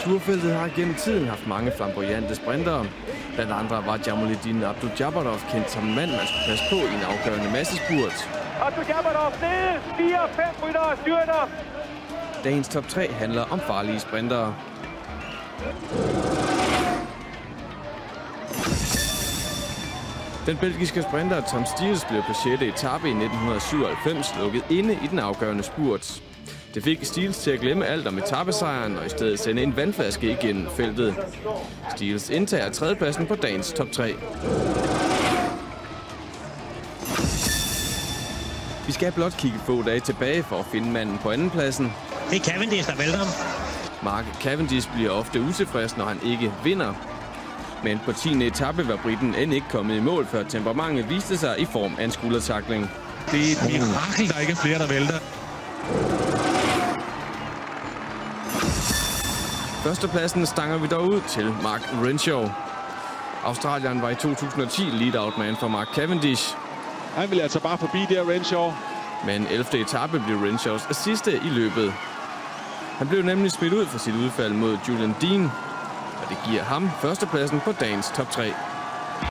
Tourfeltet har gennem tiden haft mange flamboyante sprintere. Blandt andre var Jamouledine Abdou-Jabbarov kendt som mand, man skulle passe på i en afgørende massespurt. Abdou-Jabbarov nede, 4-5 ryttere styrter. Dagens top 3 handler om farlige sprintere. Den belgiske sprinter Tom Steels blev på 6. etape i 1997 lukket inde i den afgørende spurt. Det fik Steels til at glemme alt om etapesejren og i stedet sende en vandflaske igennem feltet. Steels indtager tredjepladsen på dagens top 3. Vi skal blot kigge få dage tilbage for at finde manden på andenpladsen. Det er Cavendish, der vælter ham. Mark Cavendish bliver ofte utilfreds, når han ikke vinder. Men på 10. etape var briten end ikke kommet i mål, før temperamentet viste sig i form af en skuldertackling. Det er et mirakel, der ikke er flere, der vælter. Førstepladsen stanger vi dog ud til Mark Renshaw. Australieren var i 2010 lead-out-man for Mark Cavendish. Han vil altså bare forbi der, Renshaw. Men 11. etape blev Renshaws sidste i løbet. Han blev nemlig smidt ud for sit udfald mod Julian Dean, og det giver ham førstepladsen på dagens top 3.